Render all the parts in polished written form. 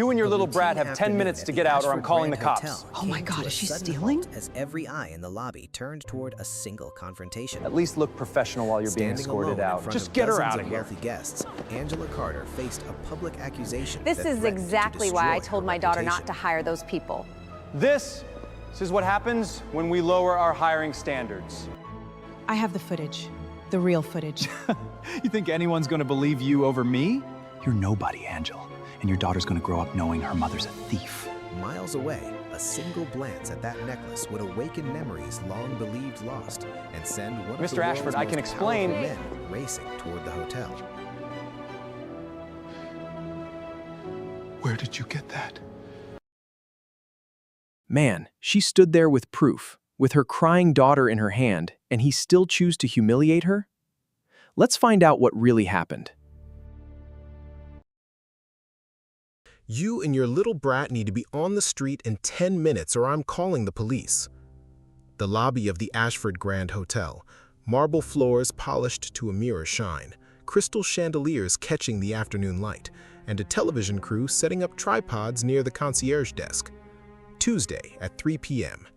You and your A little brat routine have 10 minutes afternoon to at get the out or I'm Ashford calling the Grand cops. Hotel Oh my came God, to a is she sudden stealing? halt As every eye in the lobby turned toward a single confrontation. At least look professional while you're being Standing escorted alone in out. front Just of get her dozens out of of here. wealthy guests, Angela Carter faced a public accusation This that is threatened to exactly why I destroy told her my daughter not reputation. to hire those people. This is what happens when we lower our hiring standards. I have the footage. The real footage. You think anyone's gonna believe you over me? You're nobody, Angel. And your daughter's gonna grow up knowing her mother's a thief. Miles away, a single glance at that necklace would awaken memories long believed lost and send one of the Mr. world's Ashford, I can most explain. powerful men racing toward the hotel. Where did you get that? Man, she stood there with proof, with her crying daughter in her hand, and he still chose to humiliate her? Let's find out what really happened. You and your little brat need to be on the street in 10 minutes or I'm calling the police. The lobby of the Ashford Grand Hotel, marble floors polished to a mirror shine, crystal chandeliers catching the afternoon light, and a television crew setting up tripods near the concierge desk. Tuesday at 3 p.m.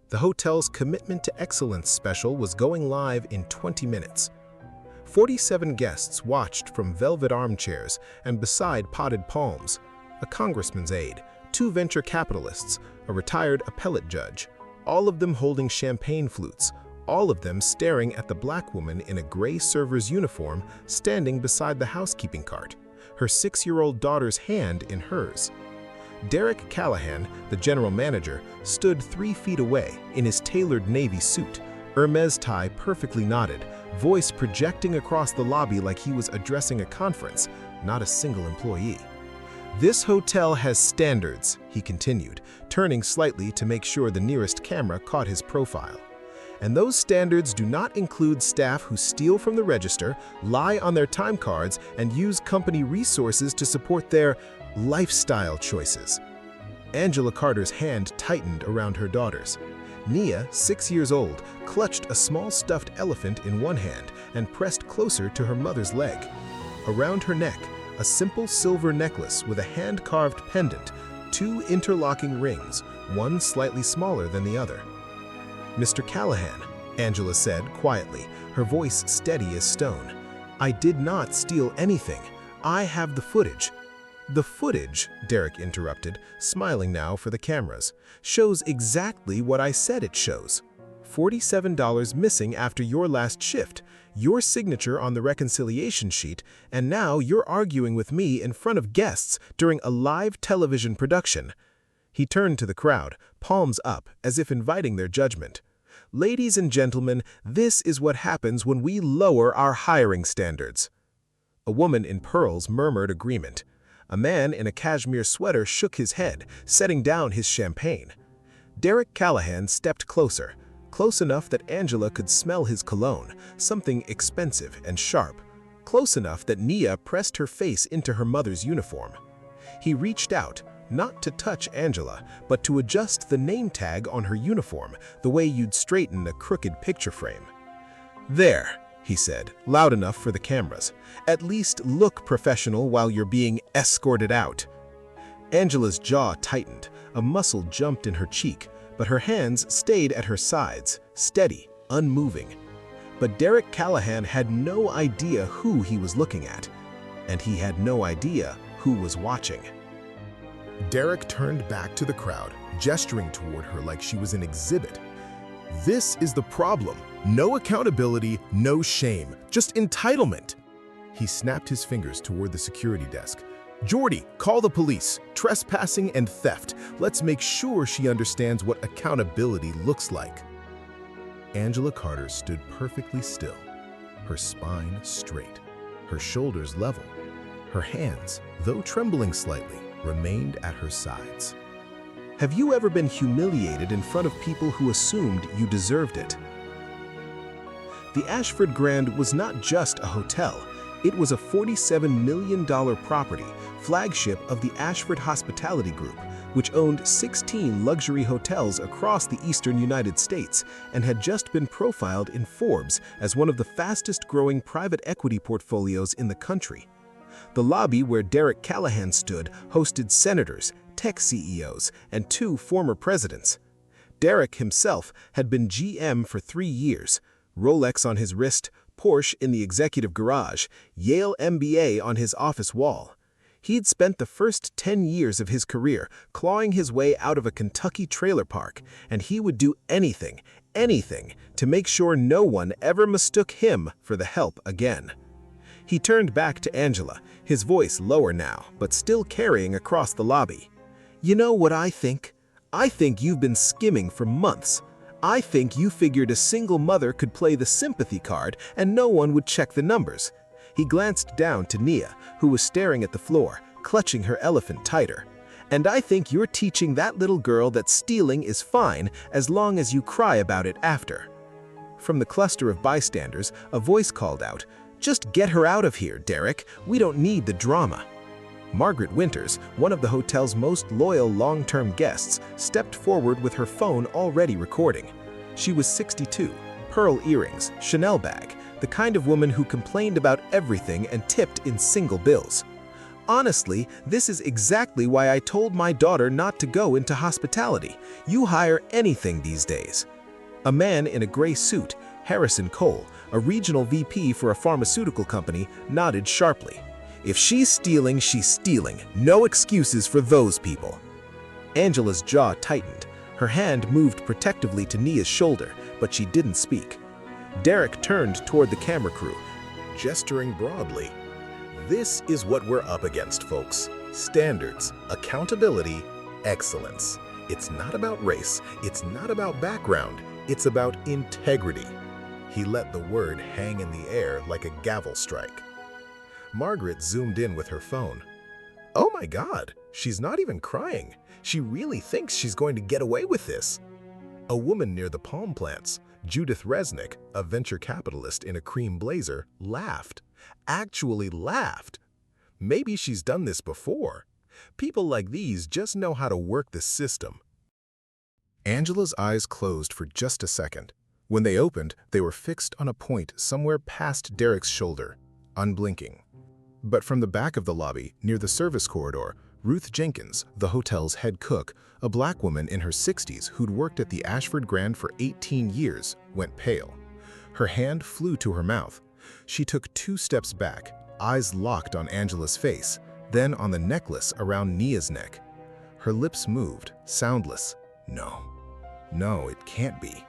The hotel's Commitment to Excellence special was going live in 20 minutes. 47 guests watched from velvet armchairs and beside potted palms. A congressman's aide, 2 venture capitalists, a retired appellate judge, all of them holding champagne flutes, all of them staring at the black woman in a gray server's uniform standing beside the housekeeping cart, her 6-year-old daughter's hand in hers. Derek Callahan, the general manager, stood 3 feet away in his tailored navy suit, Hermes tie perfectly knotted, voice projecting across the lobby like he was addressing a conference, not a single employee. "This hotel has standards," he continued, turning slightly to make sure the nearest camera caught his profile. "And those standards do not include staff who steal from the register, lie on their time cards, and use company resources to support their lifestyle choices." Angela Carter's hand tightened around her daughter's. Nia, 6 years old, clutched a small stuffed elephant in one hand and pressed closer to her mother's leg. Around her neck, a simple silver necklace with a hand-carved pendant, 2 interlocking rings, one slightly smaller than the other. "Mr. Callahan," Angela said quietly, her voice steady as stone, "I did not steal anything. I have the footage." "The footage," Derek interrupted, smiling now for the cameras, "shows exactly what I said it shows. $47 missing after your last shift, your signature on the reconciliation sheet, and now you're arguing with me in front of guests during a live television production." He turned to the crowd, palms up, as if inviting their judgment. "Ladies and gentlemen, this is what happens when we lower our hiring standards." A woman in pearls murmured agreement. A man in a cashmere sweater shook his head, setting down his champagne. Derek Callahan stepped closer, close enough that Angela could smell his cologne, something expensive and sharp, close enough that Nia pressed her face into her mother's uniform. He reached out, not to touch Angela, but to adjust the name tag on her uniform, the way you'd straighten a crooked picture frame. "There," he said, loud enough for the cameras. "At least look professional while you're being escorted out." Angela's jaw tightened, a muscle jumped in her cheek, but her hands stayed at her sides, steady, unmoving. But Derek Callahan had no idea who he was looking at, and he had no idea who was watching. Derek turned back to the crowd, gesturing toward her like she was an exhibit. "This is the problem. No accountability, no shame, just entitlement." He snapped his fingers toward the security desk. "Jordy, call the police. Trespassing and theft. Let's make sure she understands what accountability looks like." Angela Carter stood perfectly still, her spine straight, her shoulders level. Her hands, though trembling slightly, remained at her sides. Have you ever been humiliated in front of people who assumed you deserved it? The Ashford Grand was not just a hotel. It was a $47 million property, flagship of the Ashford Hospitality Group, which owned 16 luxury hotels across the eastern United States and had just been profiled in Forbes as one of the fastest-growing private equity portfolios in the country. The lobby where Derek Callahan stood hosted senators, tech CEOs, and 2 former presidents. Derek himself had been GM for 3 years, Rolex on his wrist, Porsche in the executive garage, Yale MBA on his office wall. He'd spent the first 10 years of his career clawing his way out of a Kentucky trailer park, and he would do anything, to make sure no one ever mistook him for the help again. He turned back to Angela, his voice lower now, but still carrying across the lobby. "You know what I think? I think you've been skimming for months. I think you figured a single mother could play the sympathy card and no one would check the numbers." He glanced down to Nia, who was staring at the floor, clutching her elephant tighter. "And I think you're teaching that little girl that stealing is fine as long as you cry about it after." From the cluster of bystanders, a voice called out, "Just get her out of here, Derek. We don't need the drama." Margaret Winters, one of the hotel's most loyal long-term guests, stepped forward with her phone already recording. She was 62, pearl earrings, Chanel bag, the kind of woman who complained about everything and tipped in single bills. "Honestly, this is exactly why I told my daughter not to go into hospitality. You hire anything these days." A man in a gray suit, Harrison Cole, a regional VP for a pharmaceutical company, nodded sharply. "If she's stealing, she's stealing. No excuses for those people." Angela's jaw tightened. Her hand moved protectively to Nia's shoulder, but she didn't speak. Derek turned toward the camera crew, gesturing broadly. "This is what we're up against, folks. Standards, accountability, excellence. It's not about race, it's not about background, it's about integrity." He let the word hang in the air like a gavel strike. Margaret zoomed in with her phone. "Oh my God, she's not even crying. She really thinks she's going to get away with this." A woman near the palm plants, Judith Resnick, a venture capitalist in a cream blazer, laughed. Actually laughed. Maybe she's done this before. People like these just know how to work the system. Angela's eyes closed for just a second. When they opened, they were fixed on a point somewhere past Derek's shoulder, unblinking. But from the back of the lobby, near the service corridor, Ruth Jenkins, the hotel's head cook, a black woman in her 60s who'd worked at the Ashford Grand for 18 years, went pale. Her hand flew to her mouth. She took 2 steps back, eyes locked on Angela's face, then on the necklace around Nia's neck. Her lips moved, soundless. No, it can't be.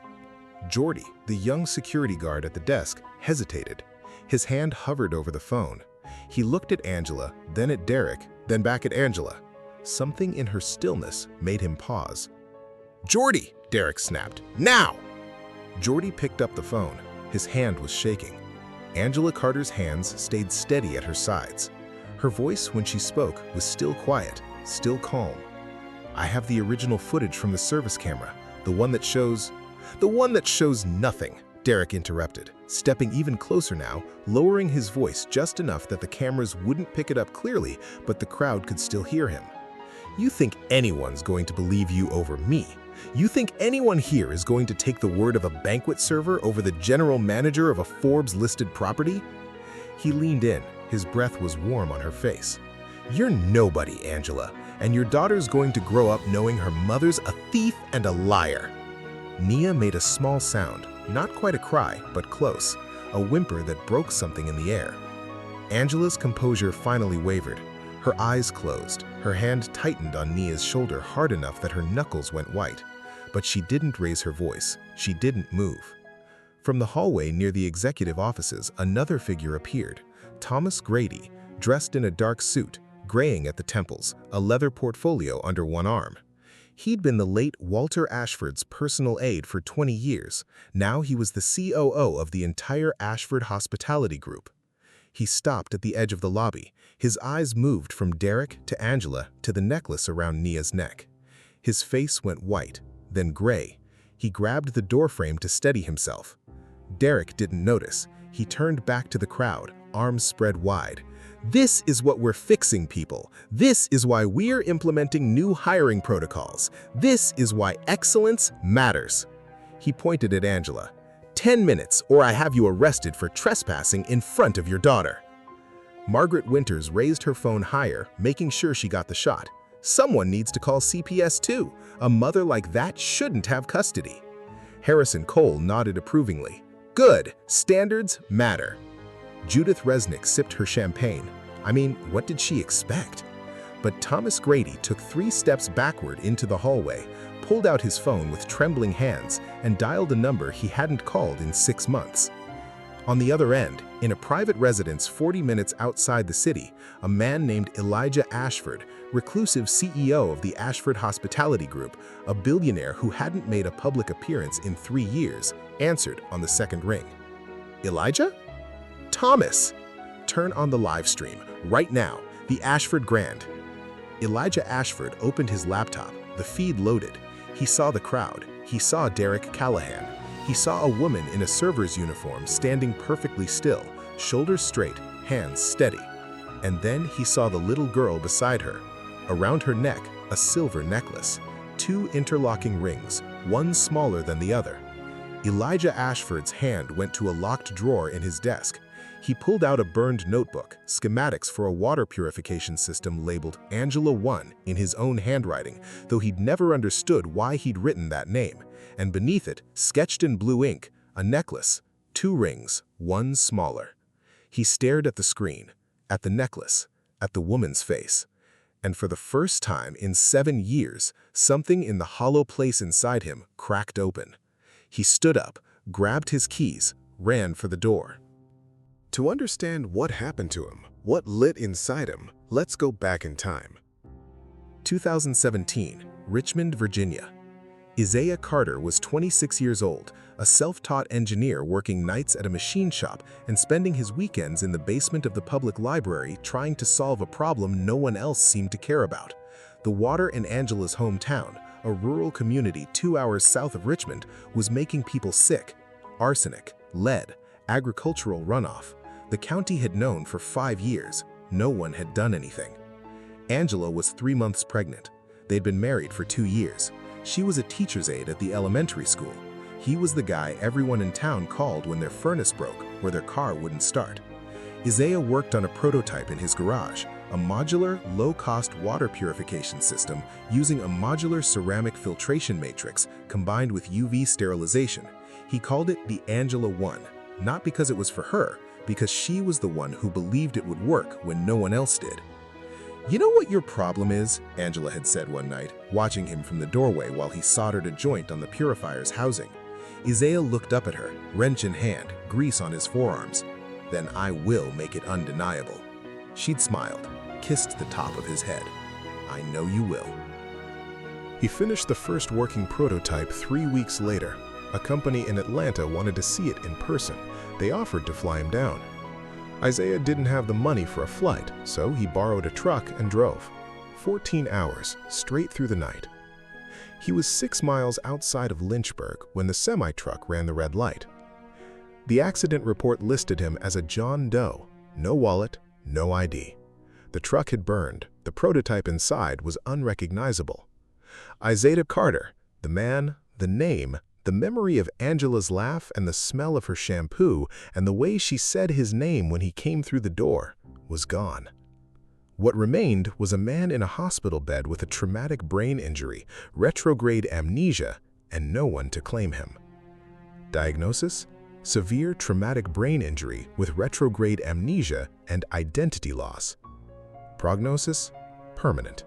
Jordy, the young security guard at the desk, hesitated. His hand hovered over the phone. He looked at Angela, then at Derek, then back at Angela. Something in her stillness made him pause. "Jordy!" Derek snapped. "Now!" Jordy picked up the phone. His hand was shaking. Angela Carter's hands stayed steady at her sides. Her voice, when she spoke, was still quiet, still calm. "I have the original footage from the service camera, the one that shows..." "The one that shows nothing," Derek interrupted, stepping even closer now, lowering his voice just enough that the cameras wouldn't pick it up clearly, but the crowd could still hear him. "You think anyone's going to believe you over me? You think anyone here is going to take the word of a banquet server over the general manager of a Forbes-listed property?" He leaned in. His breath was warm on her face. "You're nobody, Angela, and your daughter's going to grow up knowing her mother's a thief and a liar." Nia made a small sound, not quite a cry, but close, a whimper that broke something in the air. Angela's composure finally wavered. Her eyes closed, her hand tightened on Nia's shoulder hard enough that her knuckles went white. But she didn't raise her voice. She didn't move. From the hallway near the executive offices, another figure appeared. Thomas Grady, dressed in a dark suit, graying at the temples, a leather portfolio under one arm. He'd been the late Walter Ashford's personal aide for 20 years. Now he was the COO of the entire Ashford Hospitality Group. He stopped at the edge of the lobby. His eyes moved from Derek to Angela to the necklace around Nia's neck. His face went white, then gray. He grabbed the doorframe to steady himself. Derek didn't notice. He turned back to the crowd, arms spread wide. "This is what we're fixing, people. This is why we're implementing new hiring protocols. This is why excellence matters." He pointed at Angela. 10 minutes, or I have you arrested for trespassing in front of your daughter." Margaret Winters raised her phone higher, making sure she got the shot. Someone needs to call CPS too. A mother like that shouldn't have custody. Harrison Cole nodded approvingly. Good, standards matter. Judith Resnick sipped her champagne. I mean, what did she expect? But Thomas Grady took 3 steps backward into the hallway, pulled out his phone with trembling hands, and dialed a number he hadn't called in 6 months. On the other end, in a private residence 40 minutes outside the city, a man named Elijah Ashford, reclusive CEO of the Ashford Hospitality Group, a billionaire who hadn't made a public appearance in 3 years, answered on the second ring. Elijah? Thomas! Turn on the live stream, right now, the Ashford Grand. Elijah Ashford opened his laptop, the feed loaded. He saw the crowd. He saw Derek Callahan. He saw a woman in a server's uniform standing perfectly still, shoulders straight, hands steady. And then he saw the little girl beside her. Around her neck, a silver necklace, 2 interlocking rings, one smaller than the other. Elijah Ashford's hand went to a locked drawer in his desk. He pulled out a burned notebook, schematics for a water purification system labeled Angela 1 in his own handwriting, though he'd never understood why he'd written that name. And beneath it, sketched in blue ink, a necklace, 2 rings, one smaller. He stared at the screen, at the necklace, at the woman's face. And for the first time in 7 years, something in the hollow place inside him cracked open. He stood up, grabbed his keys, ran for the door. To understand what happened to him, what lit inside him, let's go back in time. 2017, Richmond, Virginia. Isaiah Carter was 26 years old, a self-taught engineer working nights at a machine shop and spending his weekends in the basement of the public library trying to solve a problem no one else seemed to care about. The water in Angela's hometown, a rural community 2 hours south of Richmond, was making people sick. Arsenic, lead, agricultural runoff. The county had known for 5 years. No one had done anything. Angela was 3 months pregnant. They'd been married for 2 years. She was a teacher's aide at the elementary school. He was the guy everyone in town called when their furnace broke or their car wouldn't start. Isaiah worked on a prototype in his garage, a modular, low-cost water purification system using a modular ceramic filtration matrix combined with UV sterilization. He called it the Angela 1, not because it was for her, because she was the one who believed it would work when no one else did. "You know what your problem is?" Angela had said one night, watching him from the doorway while he soldered a joint on the purifier's housing. Isaiah looked up at her, wrench in hand, grease on his forearms. "Then I will make it undeniable." She'd smiled, kissed the top of his head. "I know you will." He finished the first working prototype 3 weeks later. A company in Atlanta wanted to see it in person. They offered to fly him down. Isaiah didn't have the money for a flight, so he borrowed a truck and drove. 14 hours, straight through the night. He was 6 miles outside of Lynchburg when the semi-truck ran the red light. The accident report listed him as a John Doe. No wallet, no ID. The truck had burned. The prototype inside was unrecognizable. Isaiah Carter, the man, the name, the memory of Angela's laugh and the smell of her shampoo and the way she said his name when he came through the door was gone. What remained was a man in a hospital bed with a traumatic brain injury, retrograde amnesia, and no one to claim him. Diagnosis? Severe traumatic brain injury with retrograde amnesia and identity loss. Prognosis? Permanent.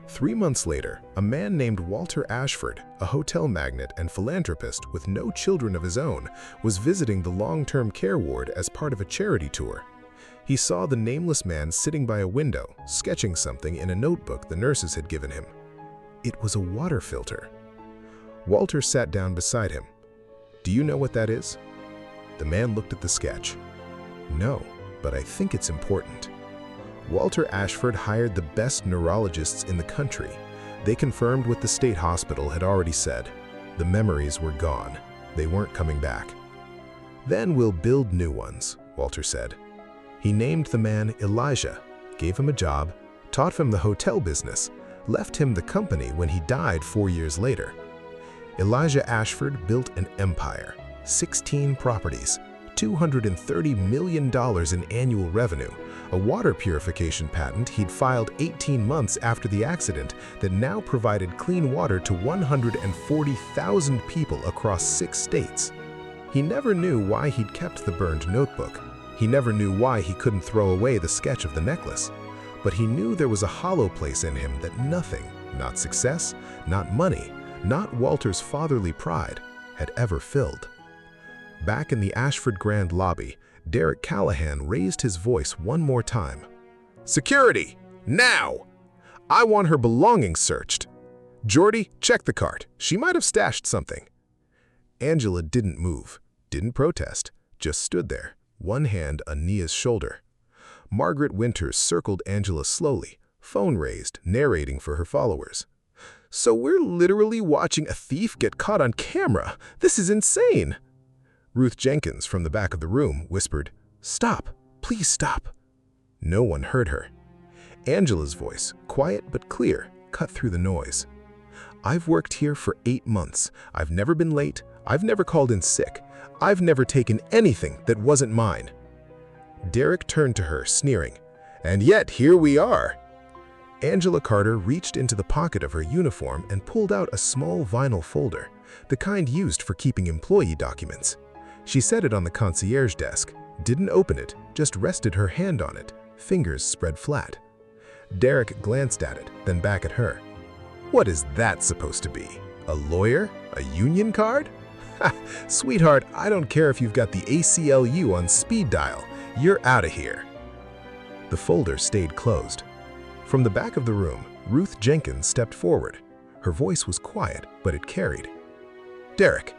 3 months later, a man named Walter Ashford, a hotel magnate and philanthropist with no children of his own, was visiting the long-term care ward as part of a charity tour. He saw the nameless man sitting by a window, sketching something in a notebook the nurses had given him. It was a water filter. Walter sat down beside him. "Do you know what that is?" The man looked at the sketch. "No, but I think it's important." Walter Ashford hired the best neurologists in the country. They confirmed what the state hospital had already said. The memories were gone. They weren't coming back. "Then we'll build new ones," Walter said. He named the man Elijah, gave him a job, taught him the hotel business, left him the company when he died 4 years later. Elijah Ashford built an empire, 16 properties, $230 million in annual revenue, a water purification patent he'd filed 18 months after the accident that now provided clean water to 140,000 people across 6 states. He never knew why he'd kept the burned notebook. He never knew why he couldn't throw away the sketch of the necklace. But he knew there was a hollow place in him that nothing, not success, not money, not Walter's fatherly pride, had ever filled. Back in the Ashford Grand lobby, Derek Callahan raised his voice one more time. "Security! Now! I want her belongings searched. Jordy, check the cart. She might have stashed something." Angela didn't move, didn't protest, just stood there, one hand on Nia's shoulder. Margaret Winters circled Angela slowly, phone raised, narrating for her followers. "So we're literally watching a thief get caught on camera. This is insane." Ruth Jenkins, from the back of the room, whispered, "Stop, please stop." No one heard her. Angela's voice, quiet but clear, cut through the noise. "I've worked here for 8 months. I've never been late. I've never called in sick. I've never taken anything that wasn't mine." Derek turned to her, sneering, "And yet here we are." Angela Carter reached into the pocket of her uniform and pulled out a small vinyl folder, the kind used for keeping employee documents. She set it on the concierge desk, didn't open it, just rested her hand on it, fingers spread flat. Derek glanced at it, then back at her. "What is that supposed to be? A lawyer? A union card?" "Ha, sweetheart, I don't care if you've got the ACLU on speed dial. You're out of here." The folder stayed closed. From the back of the room, Ruth Jenkins stepped forward. Her voice was quiet, but it carried. "Derek."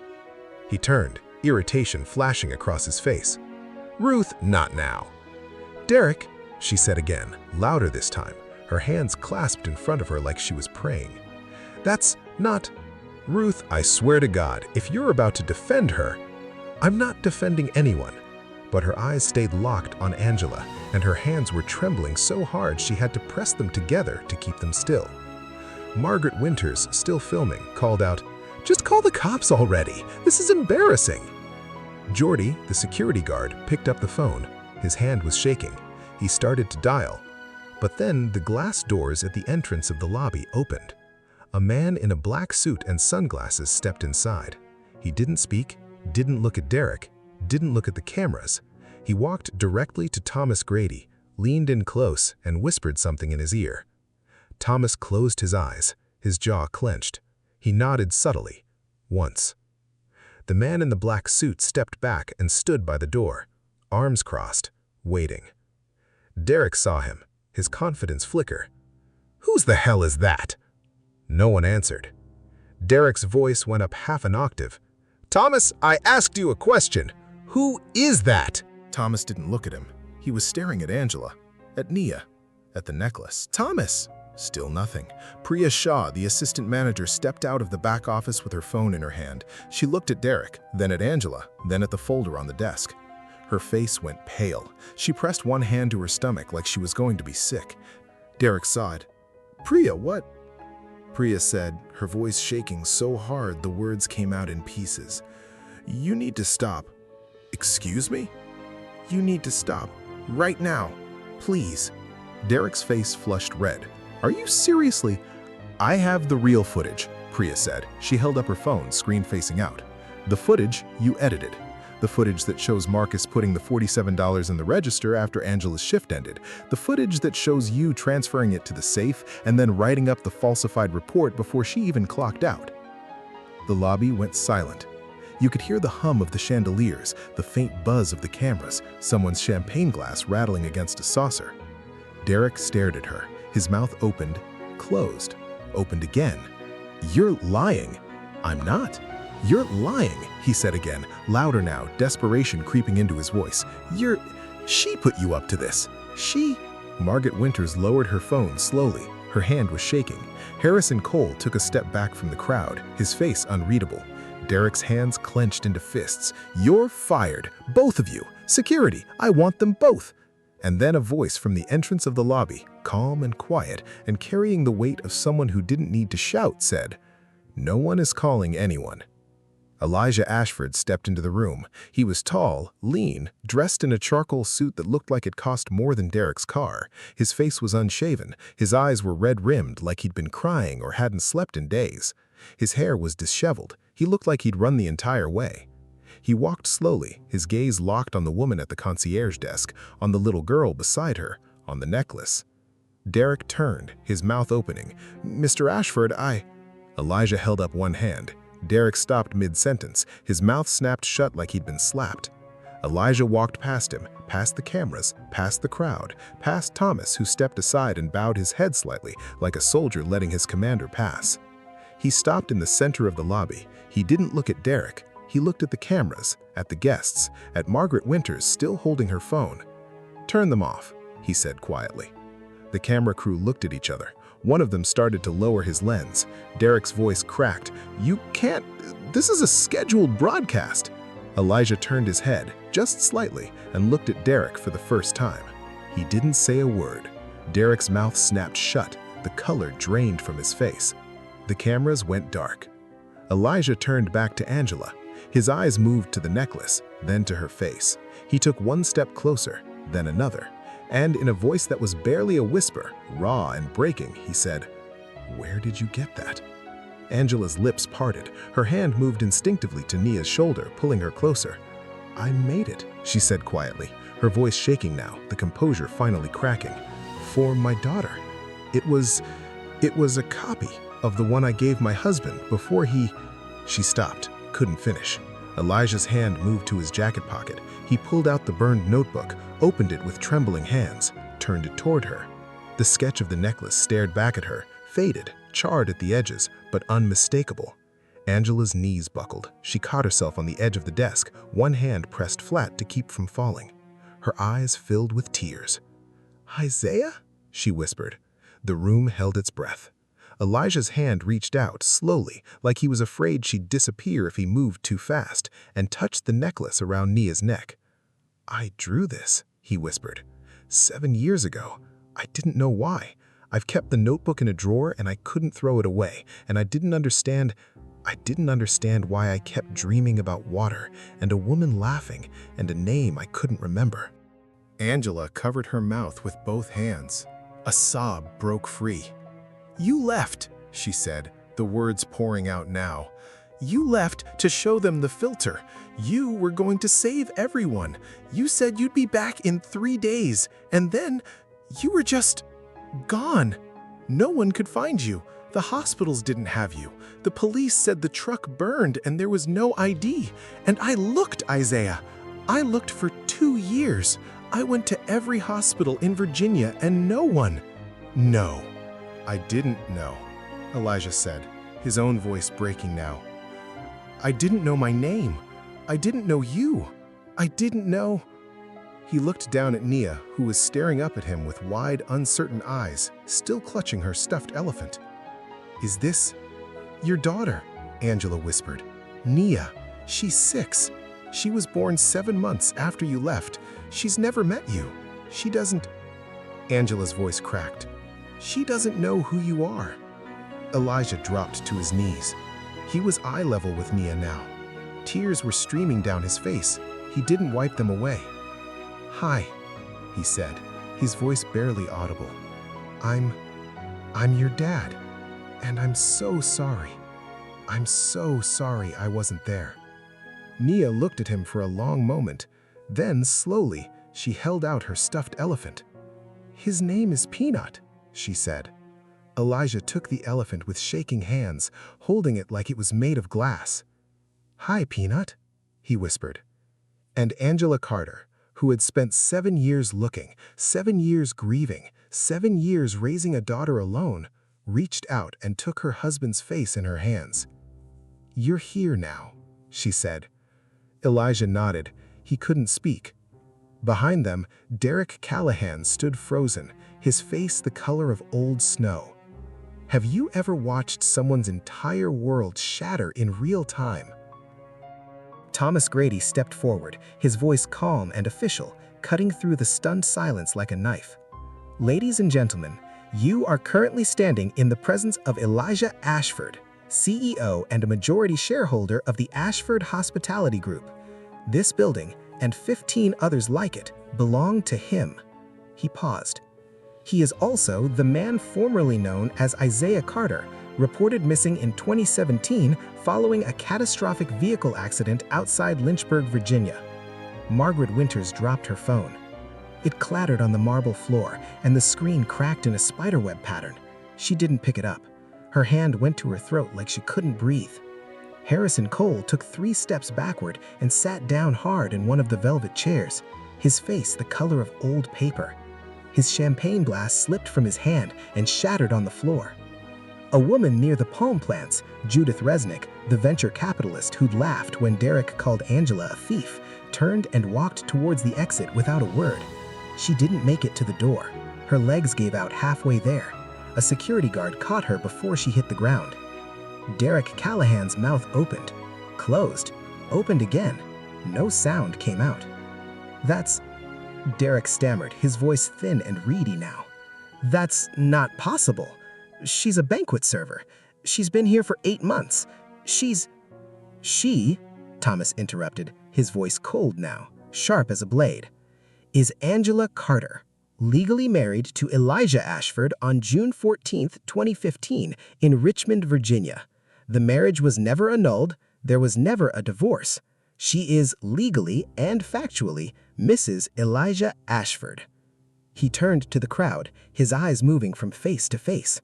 He turned, irritation flashing across his face. "Ruth, not now." "Derek," she said again, louder this time, her hands clasped in front of her like she was praying. "That's not—" "Ruth, I swear to God, if you're about to defend her—" "I'm not defending anyone." But her eyes stayed locked on Angela, and her hands were trembling so hard she had to press them together to keep them still. Margaret Winters, still filming, called out, "Just call the cops already! This is embarrassing!" Jordy, the security guard, picked up the phone. His hand was shaking. He started to dial. But then the glass doors at the entrance of the lobby opened. A man in a black suit and sunglasses stepped inside. He didn't speak, didn't look at Derek, didn't look at the cameras. He walked directly to Thomas Grady, leaned in close, and whispered something in his ear. Thomas closed his eyes, his jaw clenched. He nodded subtly, once. The man in the black suit stepped back and stood by the door, arms crossed, waiting. Derek saw him, his confidence flicker. "Whose the hell is that?" No one answered. Derek's voice went up half an octave. "Thomas, I asked you a question. Who is that?" Thomas didn't look at him. He was staring at Angela, at Nia, at the necklace. "Thomas!" Still nothing. Priya Shah, the assistant manager, stepped out of the back office with her phone in her hand. She looked at Derek, then at Angela, then at the folder on the desk. Her face went pale. She pressed one hand to her stomach like she was going to be sick. Derek sighed. "Priya, what?" Priya said, her voice shaking so hard the words came out in pieces. "You need to stop." "Excuse me?" "You need to stop. Right now. Please." Derek's face flushed red. "Are you seriously?" "I have the real footage," Priya said. She held up her phone, screen facing out. "The footage you edited. The footage that shows Marcus putting the $47 in the register after Angela's shift ended. The footage that shows you transferring it to the safe and then writing up the falsified report before she even clocked out." The lobby went silent. You could hear the hum of the chandeliers, the faint buzz of the cameras, someone's champagne glass rattling against a saucer. Derek stared at her, his mouth opened, closed, opened again. "You're lying." "I'm not." "You're lying," he said again, louder now, desperation creeping into his voice. She put you up to this. She—" Margaret Winters lowered her phone slowly. Her hand was shaking. Harrison Cole took a step back from the crowd, his face unreadable. Derek's hands clenched into fists. "You're fired, both of you. Security, I want them both." And then a voice from the entrance of the lobby, calm and quiet, and carrying the weight of someone who didn't need to shout, said, "No one is calling anyone." Elijah Ashford stepped into the room. He was tall, lean, dressed in a charcoal suit that looked like it cost more than Derek's car. His face was unshaven. His eyes were red-rimmed like he'd been crying or hadn't slept in days. His hair was disheveled. He looked like he'd run the entire way. He walked slowly, his gaze locked on the woman at the concierge desk, on the little girl beside her, on the necklace. Derek turned, his mouth opening. "Mr. Ashford, Elijah held up one hand. Derek stopped mid-sentence. His mouth snapped shut like he'd been slapped. Elijah walked past him, past the cameras, past the crowd, past Thomas, who stepped aside and bowed his head slightly, like a soldier letting his commander pass. He stopped in the center of the lobby. He didn't look at Derek. He looked at the cameras, at the guests, at Margaret Winters still holding her phone. "Turn them off," he said quietly. The camera crew looked at each other. One of them started to lower his lens. Derek's voice cracked. "You can't. This is a scheduled broadcast." Elijah turned his head, just slightly, and looked at Derek for the first time. He didn't say a word. Derek's mouth snapped shut. The color drained from his face. The cameras went dark. Elijah turned back to Angela. His eyes moved to the necklace, then to her face. He took one step closer, then another. And in a voice that was barely a whisper, raw and breaking, he said, "Where did you get that?" Angela's lips parted. Her hand moved instinctively to Nia's shoulder, pulling her closer. "I made it," she said quietly, her voice shaking now, the composure finally cracking. "For my daughter. It was a copy of the one I gave my husband before he—" She stopped, couldn't finish. Elijah's hand moved to his jacket pocket. He pulled out the burned notebook, opened it with trembling hands, turned it toward her. The sketch of the necklace stared back at her, faded, charred at the edges, but unmistakable. Angela's knees buckled. She caught herself on the edge of the desk, one hand pressed flat to keep from falling. Her eyes filled with tears. "Isaiah?" she whispered. The room held its breath. Elijah's hand reached out, slowly, like he was afraid she'd disappear if he moved too fast, and touched the necklace around Nia's neck. "I drew this," he whispered. 7 years ago. I didn't know why. I've kept the notebook in a drawer and I couldn't throw it away, and I didn't understand why I kept dreaming about water and a woman laughing and a name I couldn't remember." Angela covered her mouth with both hands. A sob broke free. "You left," she said, the words pouring out now. "You left to show them the filter. You were going to save everyone. You said you'd be back in 3 days, and then you were just gone. No one could find you. The hospitals didn't have you. The police said the truck burned and there was no ID. And I looked, Isaiah. I looked for 2 years. I went to every hospital in Virginia and no one." "No, I didn't know," Elijah said, his own voice breaking now. "I didn't know my name. I didn't know you. I didn't know—" He looked down at Nia, who was staring up at him with wide, uncertain eyes, still clutching her stuffed elephant. "Is this your daughter?" Angela whispered. "Nia. She's 6. She was born 7 months after you left. She's never met you. She doesn't—" Angela's voice cracked. "She doesn't know who you are." Elijah dropped to his knees. He was eye level with Nia now. Tears were streaming down his face. He didn't wipe them away. "Hi," he said, his voice barely audible. I'm your dad, and I'm so sorry. I'm so sorry I wasn't there." Nia looked at him for a long moment. Then, slowly, she held out her stuffed elephant. "His name is Peanut," she said. Elijah took the elephant with shaking hands, holding it like it was made of glass. "Hi, Peanut," he whispered. And Angela Carter, who had spent 7 years looking, 7 years grieving, 7 years raising a daughter alone, reached out and took her husband's face in her hands. "You're here now," she said. Elijah nodded. He couldn't speak. Behind them, Derek Callahan stood frozen, his face the color of old snow. Have you ever watched someone's entire world shatter in real time? Thomas Grady stepped forward, his voice calm and official, cutting through the stunned silence like a knife. "Ladies and gentlemen, you are currently standing in the presence of Elijah Ashford, CEO and a majority shareholder of the Ashford Hospitality Group. This building, and 15 others like it, belong to him. He paused. He is also the man formerly known as Isaiah Carter, reported missing in 2017 following a catastrophic vehicle accident outside Lynchburg, Virginia. Margaret Winters dropped her phone. It clattered on the marble floor, and the screen cracked in a spiderweb pattern. She didn't pick it up. Her hand went to her throat like she couldn't breathe. Harrison Cole took 3 steps backward and sat down hard in one of the velvet chairs, his face the color of old paper. His champagne glass slipped from his hand and shattered on the floor. A woman near the palm plants, Judith Resnick, the venture capitalist who'd laughed when Derek called Angela a thief, turned and walked towards the exit without a word. She didn't make it to the door. Her legs gave out halfway there. A security guard caught her before she hit the ground. Derek Callahan's mouth opened, closed, opened again. No sound came out. "That's..." Derek stammered, his voice thin and reedy now. "That's not possible. She's a banquet server. She's been here for 8 months. She, Thomas interrupted, his voice cold now, sharp as a blade, is Angela Carter, legally married to Elijah Ashford on June 14, 2015, in Richmond, Virginia. The marriage was never annulled. There was never a divorce. She is legally and factually Mrs. Elijah Ashford." He turned to the crowd, his eyes moving from face to face.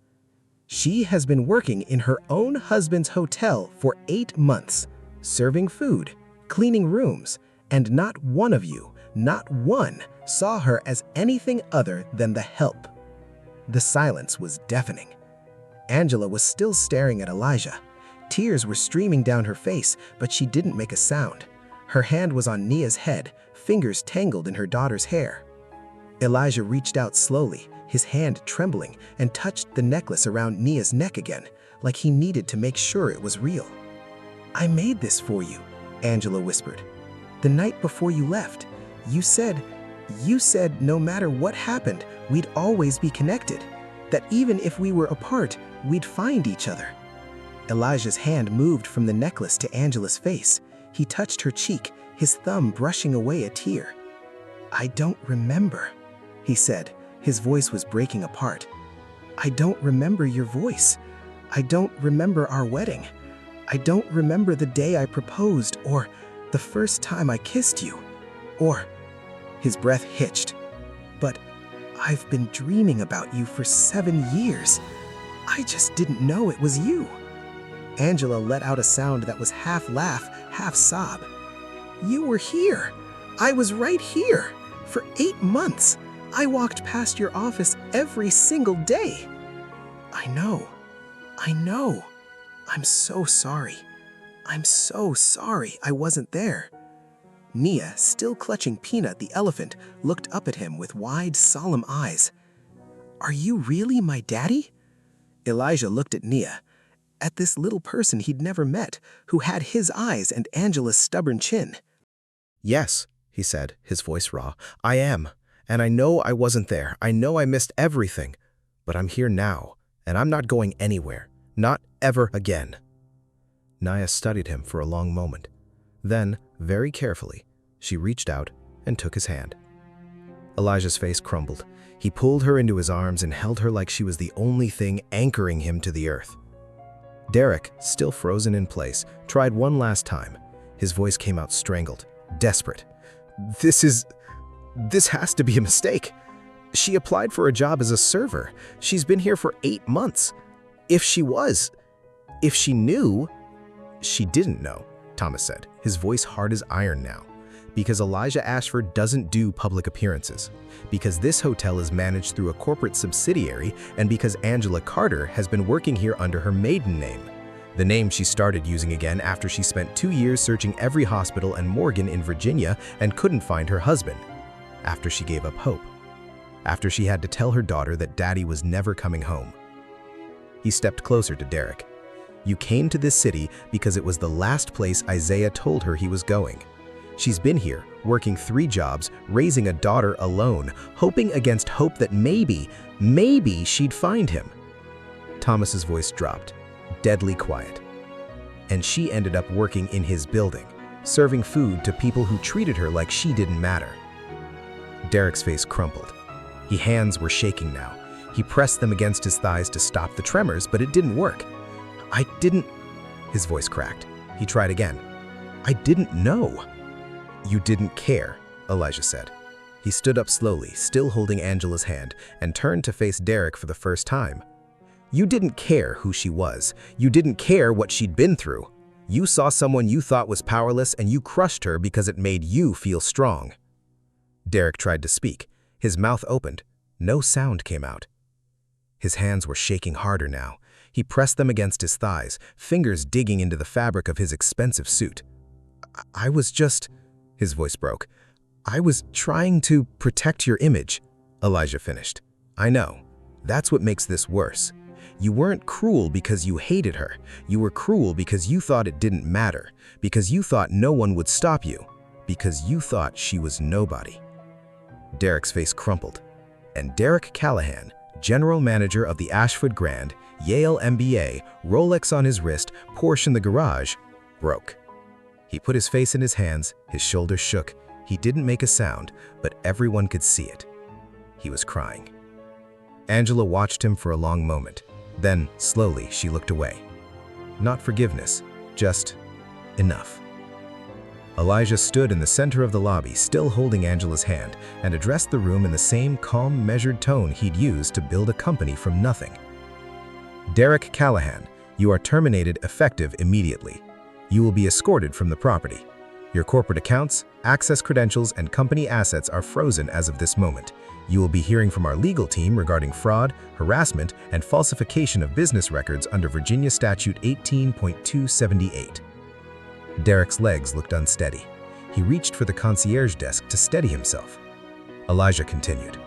"She has been working in her own husband's hotel for 8 months, serving food, cleaning rooms, and not one of you, not one, saw her as anything other than the help." The silence was deafening. Angela was still staring at Elijah. Tears were streaming down her face, but she didn't make a sound. Her hand was on Nia's head, fingers tangled in her daughter's hair. Elijah reached out slowly, his hand trembling, and touched the necklace around Nia's neck again, like he needed to make sure it was real. "I made this for you," Angela whispered. "The night before you left, you said no matter what happened, we'd always be connected, that even if we were apart, we'd find each other." Elijah's hand moved from the necklace to Angela's face. He touched her cheek, his thumb brushing away a tear. "I don't remember," he said. His voice was breaking apart. "I don't remember your voice. I don't remember our wedding. I don't remember the day I proposed, or the first time I kissed you, or..." His breath hitched. "But I've been dreaming about you for 7 years. I just didn't know it was you." Angela let out a sound that was half laugh, half sob. "You were here. I was right here. For 8 months. I walked past your office every single day." I know. I'm so sorry. I'm so sorry I wasn't there." Nia, still clutching Peanut the elephant, looked up at him with wide, solemn eyes. "Are you really my daddy?" Elijah looked at Nia, at this little person he'd never met, who had his eyes and Angela's stubborn chin. "Yes," he said, his voice raw. "I am. And I know I wasn't there. I know I missed everything. But I'm here now, and I'm not going anywhere. Not ever again." Nia studied him for a long moment. Then, very carefully, she reached out and took his hand. Elijah's face crumbled. He pulled her into his arms and held her like she was the only thing anchoring him to the earth. Derek, still frozen in place, tried one last time. His voice came out strangled, desperate. This has to be a mistake. She applied for a job as a server. She's been here for 8 months. If she knew..." "She didn't know," Thomas said, his voice hard as iron now. "Because Elijah Ashford doesn't do public appearances. Because this hotel is managed through a corporate subsidiary, and because Angela Carter has been working here under her maiden name. The name she started using again after she spent 2 years searching every hospital and morgue in Virginia and couldn't find her husband. After she gave up hope. After she had to tell her daughter that Daddy was never coming home." He stepped closer to Derek. "You came to this city because it was the last place Isaiah told her he was going. She's been here, working 3 jobs, raising a daughter alone, hoping against hope that maybe she'd find him." Thomas's voice dropped. deadly quiet. And she ended up working in his building, serving food to people who treated her like she didn't matter. Derek's face crumpled. His hands were shaking now. He pressed them against his thighs to stop the tremors, but it didn't work. I didn't... His voice cracked. He tried again. I didn't know. You didn't care, Elijah said. He stood up slowly, still holding Angela's hand, and turned to face Derek for the first time. You didn't care who she was. You didn't care what she'd been through. You saw someone you thought was powerless and you crushed her because it made you feel strong. Derek tried to speak. His mouth opened. No sound came out. His hands were shaking harder now. He pressed them against his thighs, fingers digging into the fabric of his expensive suit. I was just... His voice broke. I was trying to protect your image, Elijah finished. I know. That's what makes this worse. You weren't cruel because you hated her. You were cruel because you thought it didn't matter, because you thought no one would stop you, because you thought she was nobody. Derek's face crumpled. And Derek Callahan, general manager of the Ashford Grand, Yale MBA, Rolex on his wrist, Porsche in the garage, broke. He put his face in his hands, his shoulders shook. He didn't make a sound, but everyone could see it. He was crying. Angela watched him for a long moment. Then, slowly, she looked away. Not forgiveness, just enough. Elijah stood in the center of the lobby, still holding Angela's hand, and addressed the room in the same calm, measured tone he'd used to build a company from nothing. Derek Callahan, you are terminated effective immediately. You will be escorted from the property. Your corporate accounts, access credentials, and company assets are frozen as of this moment. You will be hearing from our legal team regarding fraud, harassment, and falsification of business records under Virginia Statute 18.278. Derek's legs looked unsteady. He reached for the concierge desk to steady himself. Elijah continued.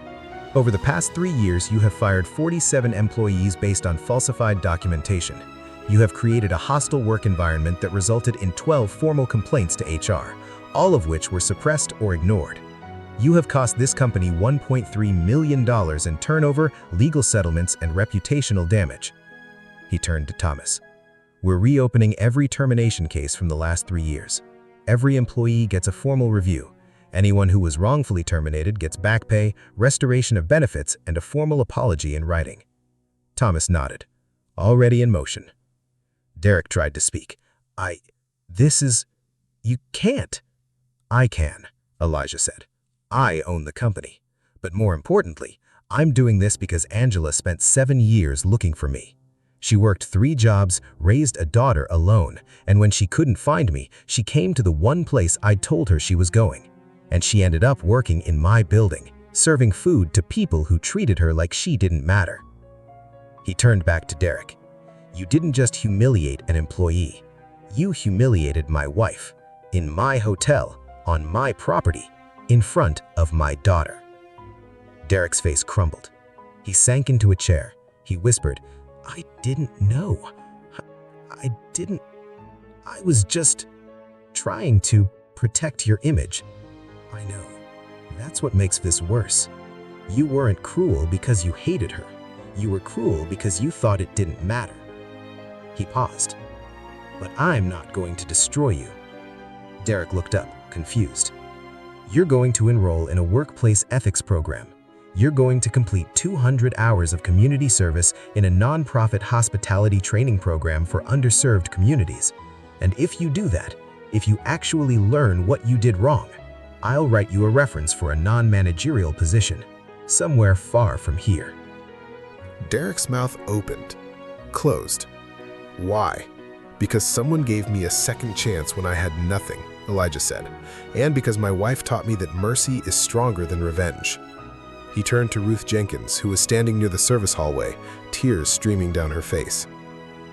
Over the past 3 years, you have fired 47 employees based on falsified documentation. You have created a hostile work environment that resulted in 12 formal complaints to HR, all of which were suppressed or ignored. You have cost this company $1.3 million in turnover, legal settlements, and reputational damage. He turned to Thomas. We're reopening every termination case from the last 3 years. Every employee gets a formal review. Anyone who was wrongfully terminated gets back pay, restoration of benefits, and a formal apology in writing. Thomas nodded. Already in motion. Derek tried to speak. You can't. I can, Elijah said. I own the company. But more importantly, I'm doing this because Angela spent 7 years looking for me. She worked 3 jobs, raised a daughter alone, and when she couldn't find me, she came to the one place I told her she was going. And she ended up working in my building, serving food to people who treated her like she didn't matter. He turned back to Derek. You didn't just humiliate an employee. You humiliated my wife, in my hotel, on my property, in front of my daughter. Derek's face crumbled. He sank into a chair. He whispered, I didn't know. I was just trying to protect your image. I know. That's what makes this worse. You weren't cruel because you hated her. You were cruel because you thought it didn't matter. He paused. But I'm not going to destroy you. Derek looked up, confused. You're going to enroll in a workplace ethics program. You're going to complete 200 hours of community service in a nonprofit hospitality training program for underserved communities. And if you do that, if you actually learn what you did wrong, I'll write you a reference for a non-managerial position, somewhere far from here. Derek's mouth opened, closed. Why? Because someone gave me a second chance when I had nothing, Elijah said, and because my wife taught me that mercy is stronger than revenge. He turned to Ruth Jenkins, who was standing near the service hallway, tears streaming down her face.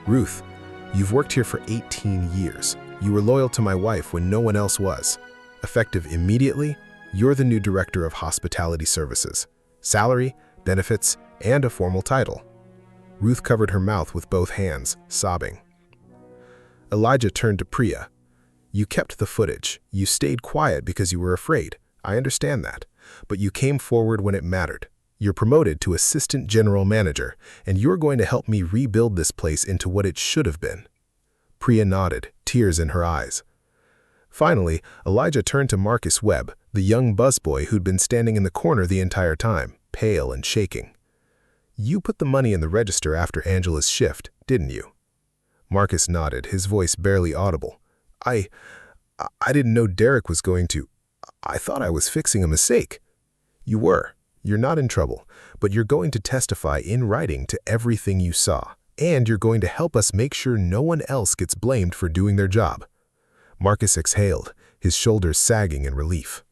Ruth, you've worked here for 18 years. You were loyal to my wife when no one else was. Effective immediately, you're the new director of hospitality services. Salary, benefits, and a formal title. Ruth covered her mouth with both hands, sobbing. Elijah turned to Priya. You kept the footage. You stayed quiet because you were afraid. I understand that. But you came forward when it mattered. You're promoted to assistant general manager, and you're going to help me rebuild this place into what it should have been." Priya nodded, tears in her eyes. Finally, Elijah turned to Marcus Webb, the young busboy who'd been standing in the corner the entire time, pale and shaking. "You put the money in the register after Angela's shift, didn't you?" Marcus nodded, his voice barely audible. I didn't know Derek was going to. I thought I was fixing a mistake." "You were. You're not in trouble, but you're going to testify in writing to everything you saw, and you're going to help us make sure no one else gets blamed for doing their job." Marcus exhaled, his shoulders sagging in relief.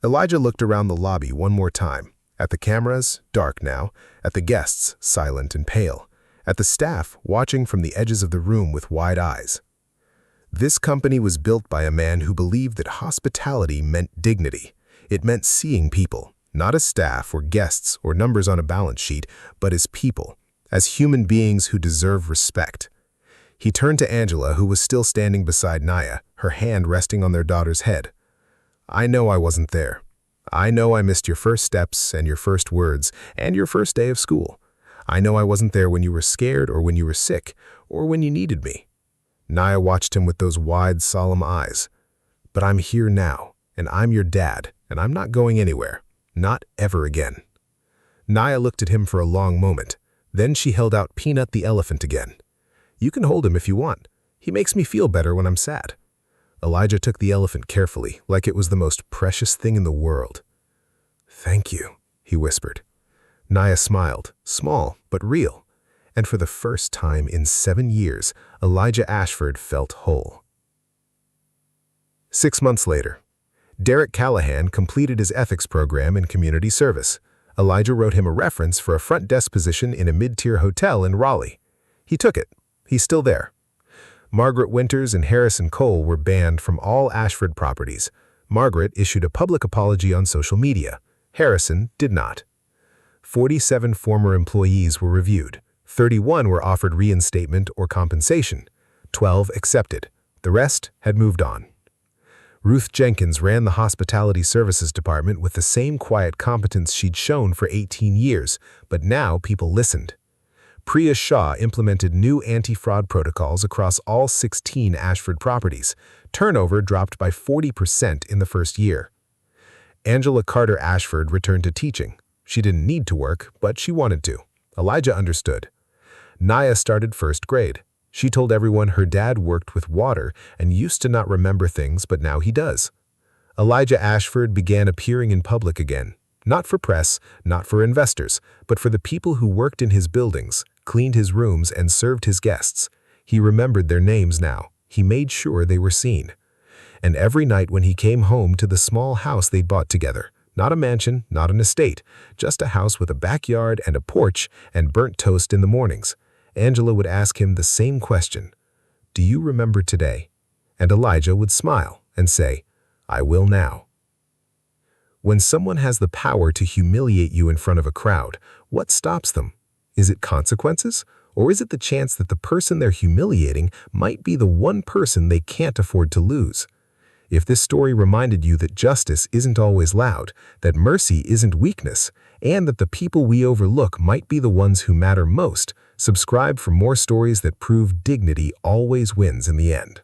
Elijah looked around the lobby one more time, at the cameras, dark now, at the guests, silent and pale, at the staff watching from the edges of the room with wide eyes. This company was built by a man who believed that hospitality meant dignity. It meant seeing people, not as staff or guests or numbers on a balance sheet, but as people, as human beings who deserve respect. He turned to Angela, who was still standing beside Naya, her hand resting on their daughter's head. "I know I wasn't there. I know I missed your first steps and your first words and your first day of school. I know I wasn't there when you were scared or when you were sick or when you needed me." Naya watched him with those wide, solemn eyes. "But I'm here now, and I'm your dad, and I'm not going anywhere. Not ever again." Naya looked at him for a long moment. Then she held out Peanut the elephant again. "You can hold him if you want. He makes me feel better when I'm sad." Elijah took the elephant carefully, like it was the most precious thing in the world. "Thank you," he whispered. Naya smiled, small but real. And for the first time in 7 years, Elijah Ashford felt whole. 6 months later, Derek Callahan completed his ethics program in community service. Elijah wrote him a reference for a front desk position in a mid-tier hotel in Raleigh. He took it. He's still there. Margaret Winters and Harrison Cole were banned from all Ashford properties. Margaret issued a public apology on social media. Harrison did not. 47 former employees were reviewed. 31 were offered reinstatement or compensation. 12 accepted. The rest had moved on. Ruth Jenkins ran the hospitality services department with the same quiet competence she'd shown for 18 years, but now people listened. Priya Shah implemented new anti-fraud protocols across all 16 Ashford properties. Turnover dropped by 40% in the first year. Angela Carter Ashford returned to teaching. She didn't need to work, but she wanted to. Elijah understood. Naya started first grade. She told everyone her dad worked with water and used to not remember things, but now he does. Elijah Ashford began appearing in public again, not for press, not for investors, but for the people who worked in his buildings, cleaned his rooms, and served his guests. He remembered their names now. He made sure they were seen. And every night when he came home to the small house they'd bought together, not a mansion, not an estate, just a house with a backyard and a porch and burnt toast in the mornings, Angela would ask him the same question, "Do you remember today?" And Elijah would smile and say, "I will now." When someone has the power to humiliate you in front of a crowd, what stops them? Is it consequences? Or is it the chance that the person they're humiliating might be the one person they can't afford to lose? If this story reminded you that justice isn't always loud, that mercy isn't weakness, and that the people we overlook might be the ones who matter most, subscribe for more stories that prove dignity always wins in the end.